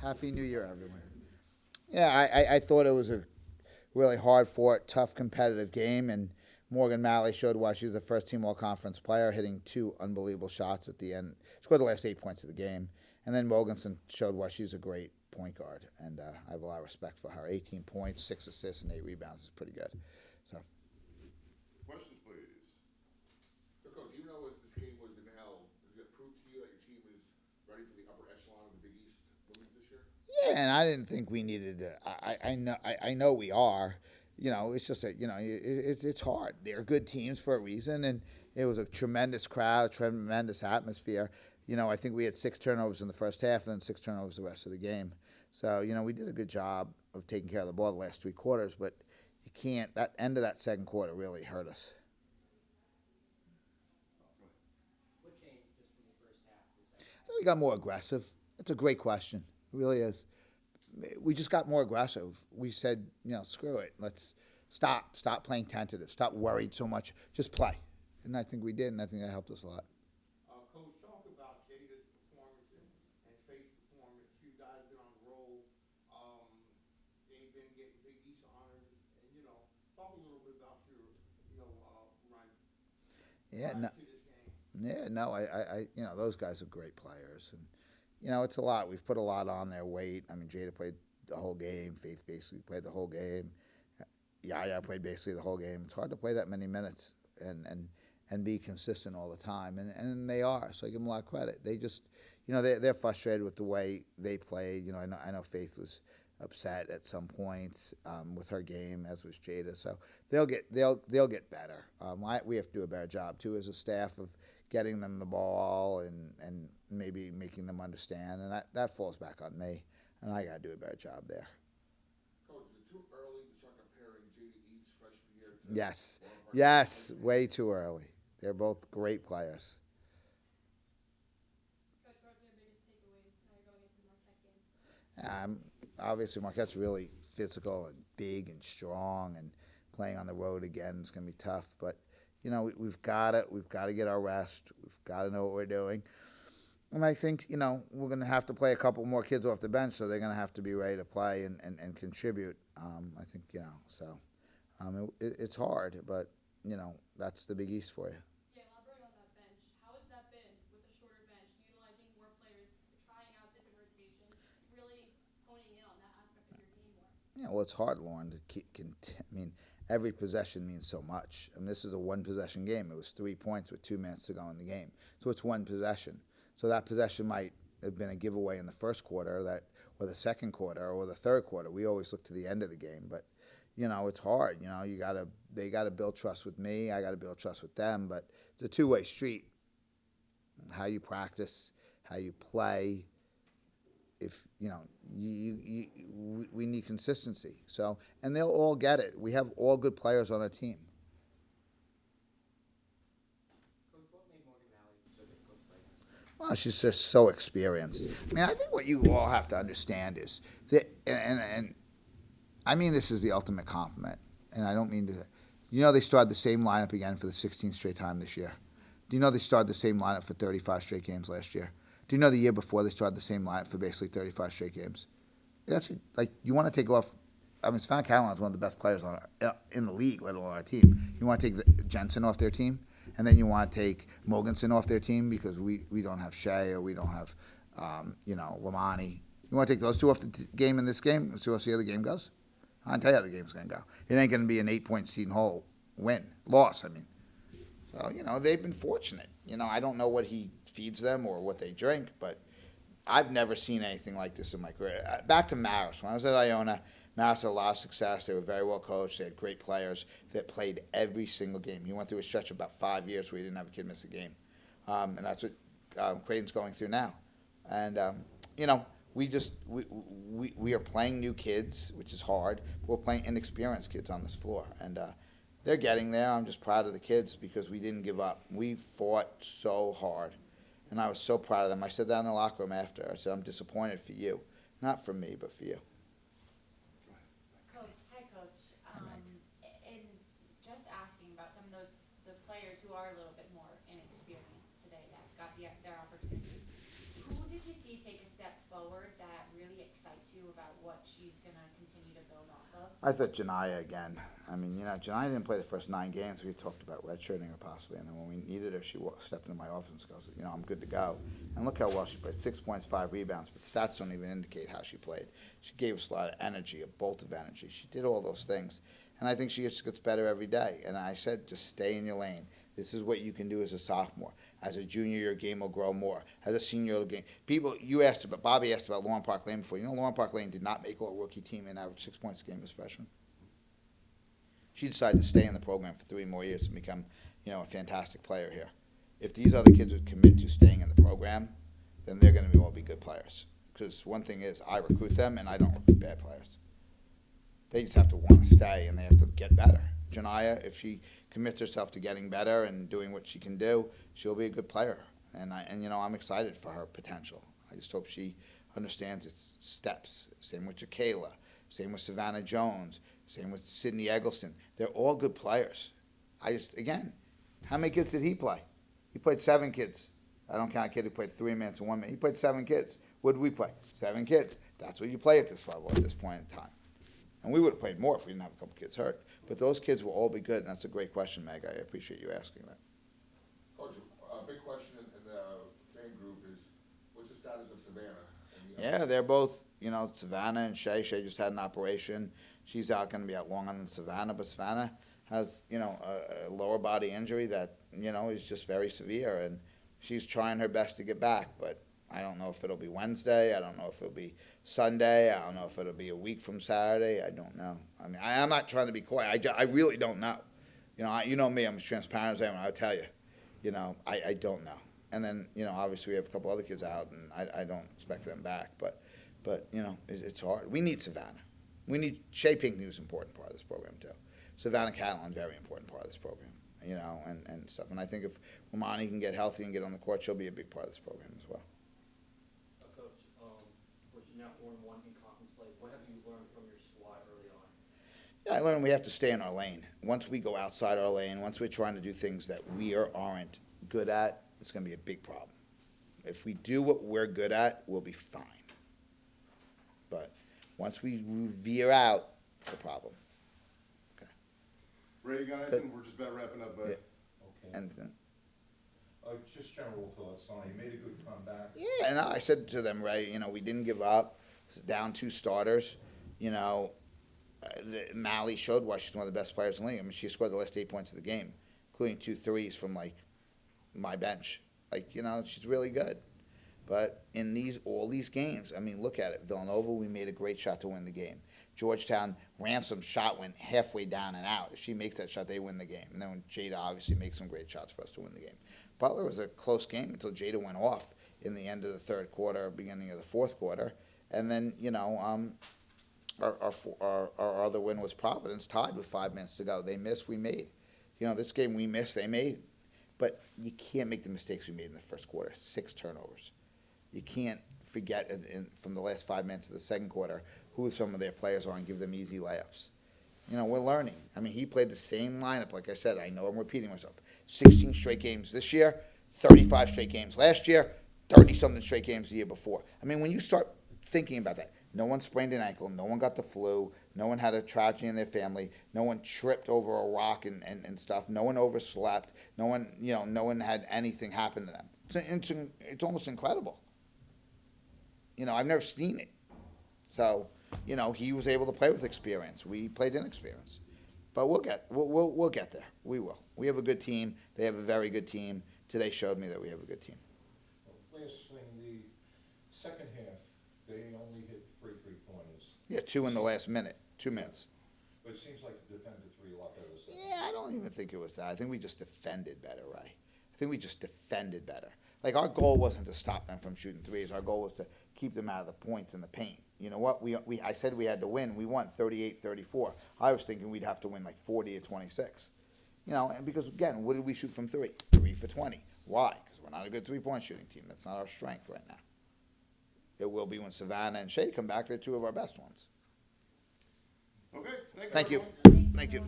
Happy New Year, everyone. Yeah, I thought it was a really hard fought, tough, competitive game, and Morgan Malley showed why she's the first team all conference player, hitting two unbelievable shots at the end. Scored the last 8 points of the game. And then Mogensen showed why she's a great point guard, and I have a lot of respect for her. 18 points, 6 assists, and 8 rebounds is pretty good. So, Questions, please. So, Coach, even though this game was in hell, does it prove to you that your team is ready for the upper echelon of the Big East women's this year? yeah, and I didn't think we needed to. I know we are. It's just that it's hard. They're good teams for a reason, and it was a tremendous crowd, tremendous atmosphere. I think we had 6 turnovers in the first half, and then 6 turnovers the rest of the game. So we did a good job of taking care of the ball the last 3 quarters, but you can't. That end of that second quarter really hurt us. What changed just from the first half to the second I think we got more aggressive. That's a great question. It really is. We just got more aggressive. We said, screw it. Let's stop playing tentative. Stop worried so much. Just play. And I think we did, and I think that helped us a lot. Coach, talk about Jada's performance and Faith's performance. You guys been on the roll. They've been getting Big East honors, and talk a little bit about your run Yeah, no, to this game. yeah, no. Those guys are great players, and it's a lot. We've put a lot on their weight. I mean, Jada played the whole game. Faith basically played the whole game. Yaya played basically the whole game. It's hard to play that many minutes and be consistent all the time, and they are. So I give them a lot of credit. They just, they're frustrated with the way they played. I know Faith was upset at some points with her game, as was Jada. So they'll get better. We have to do a better job too as a staff of getting them the ball and maybe making them understand, and that falls back on me, and I got to do a better job there. Coach, is it too early to start comparing Jada Eads' freshman year to Yes, way too early. They're both great players. Coach, what are your biggest takeaways going into the Marquette game? Obviously, Marquette's really physical and big and strong, and playing on the road again is going to be tough. But we've got to get our rest. We've got to know what we're doing. And I think we're going to have to play a couple more kids off the bench, so they're going to have to be ready to play and contribute. I think so. It's hard, but that's the Big East for you. Yeah, elaborate on that bench. How has that been with a shorter bench, utilizing more players, trying out different rotations, really honing in on that aspect of your game more? Yeah, well, it's hard, Lauren. I mean, every possession means so much. And this is a one-possession game. It was 3 points with 2 minutes to go in the game. So it's one possession. So that possession might have been a giveaway in the first quarter, or the second quarter, or the third quarter. We always look to the end of the game, but it's hard. They got to build trust with me. I got to build trust with them. But it's a two-way street. How you practice, how you play. If we need consistency. So, and they'll all get it. We have all good players on our team. Coach, what made Morgan Malley so difficult to play against? Well, she's just so experienced. I mean, I think what you all have to understand is that, and I mean this is the ultimate compliment, and I don't mean to. They started the same lineup again for the 16th straight time this year. Do you know they started the same lineup for 35 straight games last year? Do you know the year before they started the same lineup for basically 35 straight games? That's like you want to take off. I mean, Savannah Caroline is one of the best players in the league, let alone our team. You want to take Jensen off their team, and then you want to take Mogensen off their team because we don't have Shea or we don't have Romani. You want to take those two off the game in this game and see how the other game goes? I'll tell you how the game's going to go. It ain't going to be an 8-point Seton Hall loss. I mean, so they've been fortunate. I don't know what he feeds them or what they drink, but I've never seen anything like this in my career. Back to Maris. When I was at Iona, Maris had a lot of success. They were very well coached. They had great players that played every single game. He went through a stretch of about 5 years where he didn't have a kid miss a game. And that's what Creighton's going through now. And, we are playing new kids, which is hard. We're playing inexperienced kids on this floor. And they're getting there. I'm just proud of the kids because we didn't give up. We fought so hard. And I was so proud of them. I said that in the locker room after. I said, I'm disappointed for you. Not for me, but for you. Coach, hi, Coach. And just asking about some of the players who are a little bit more inexperienced today that got their opportunity. Who did you see take a step forward that really too about what she's gonna continue to build off of? I thought Janiyah again. I mean, Janiyah didn't play the first 9 games. We talked about redshirting her possibly, and then when we needed her, she stepped into my office and goes, I'm good to go. And look how well she played: 6 points, 5 rebounds. But stats don't even indicate how she played. She gave us a lot of energy, a bolt of energy. She did all those things, and I think she just gets better every day. And I said, just stay in your lane. This is what you can do as a sophomore. As a junior, your game will grow more. As a senior, your game. Bobby asked about Lauren Park Lane before. Lauren Park Lane did not make all-rookie team and averaged 6 points a game as a freshman. She decided to stay in the program for 3 more years and become, a fantastic player here. If these other kids would commit to staying in the program, then they're going to all be good players. Because one thing is, I recruit them, and I don't recruit bad players. They just have to want to stay, and they have to get better. Janiyah, if she commits herself to getting better and doing what she can do, she'll be a good player. And I'm excited for her potential. I just hope she understands its steps. Same with Jacayla. Same with Savannah Jones. Same with Sydney Eggleston. They're all good players. How many kids did he play? He played 7 kids. I don't count a kid who played 3 minutes and 1 minute. He played 7 kids. What did we play? 7 kids. That's what you play at this level at this point in time. And we would have played more if we didn't have a couple kids hurt. But those kids will all be good, and that's a great question, Meg. I appreciate you asking that. Coach, a big question in the fan group is, what's the status of Savannah? Yeah, they're both, Savannah and Shay. Shay just had an operation. She's going to be out longer than Savannah, but Savannah has, a lower body injury that, is just very severe, and she's trying her best to get back, but I don't know if it'll be Wednesday. I don't know if it'll be Sunday. I don't know if it'll be a week from Saturday. I don't know. I mean, I'm not trying to be coy. I really don't know. You know me. I'm as transparent as I am. I'll tell you. I don't know. And then, obviously we have a couple other kids out, and I don't expect them back. But it's hard. We need Savannah. We need Shay Pinckney, who's an important part of this program too. Savannah Catlin, very important part of this program. And stuff. And I think if Romani can get healthy and get on the court, she'll be a big part of this program as well. Coach, with you now 4-1 in conference play, what have you learned from your squad early on? Yeah, I learned we have to stay in our lane. Once we go outside our lane, once we're trying to do things that we aren't good at, it's going to be a big problem. If we do what we're good at, we'll be fine. But once we veer out, it's a problem. Ray, you got anything? We're just about wrapping up, Yeah. Okay. And Just general thoughts on it. You made a good comeback. yeah, and I said to them, Ray, we didn't give up. Down 2 starters. Mally showed why she's one of the best players in the league. I mean, she scored the last 8 points of the game, including 2 threes from my bench. She's really good. But in all these games, I mean, look at it. Villanova, we made a great shot to win the game. Georgetown, Ransom's shot went halfway down and out. If she makes that shot, they win the game. And then Jada obviously makes some great shots for us to win the game. Butler was a close game until Jada went off in the end of the 3rd quarter, beginning of the 4th quarter. And then, our other win was Providence, tied with 5 minutes to go. They missed, we made. This game we missed, they made. But you can't make the mistakes we made in the 1st quarter. 6 turnovers. You can't forget from the last 5 minutes of the 2nd quarter who some of their players are and give them easy layups. We're learning. I mean, he played the same lineup. Like I said, I know I'm repeating myself. 16 straight games this year, 35 straight games last year, 30-something straight games the year before. I mean, when you start thinking about that, no one sprained an ankle, no one got the flu, no one had a tragedy in their family, no one tripped over a rock and stuff, no one overslept, no one had anything happen to them. It's almost incredible. I've never seen it. So, he was able to play with experience. We played inexperience. But we'll get there. We will. We have a good team. They have a very good team. Today showed me that we have a good team. Last thing, the second half, they only hit 3 3-pointers. Yeah, 2 in the last minute. 2 minutes. But it seems like the defended 3 a lot better. So. Yeah, I don't even think it was that. I think we just defended better, Ray. I think we just defended better. Our goal wasn't to stop them from shooting threes. Our goal was to keep them out of the points in the paint. You know what? I said we had to win. We won 38-34. I was thinking we'd have to win 40-26. And because, again, what did we shoot from 3? 3 for 20. Why? Because we're not a good 3-point shooting team. That's not our strength right now. It will be when Savannah and Shay come back. They're 2 of our best ones. Okay, Thank you. everyone. Thank you.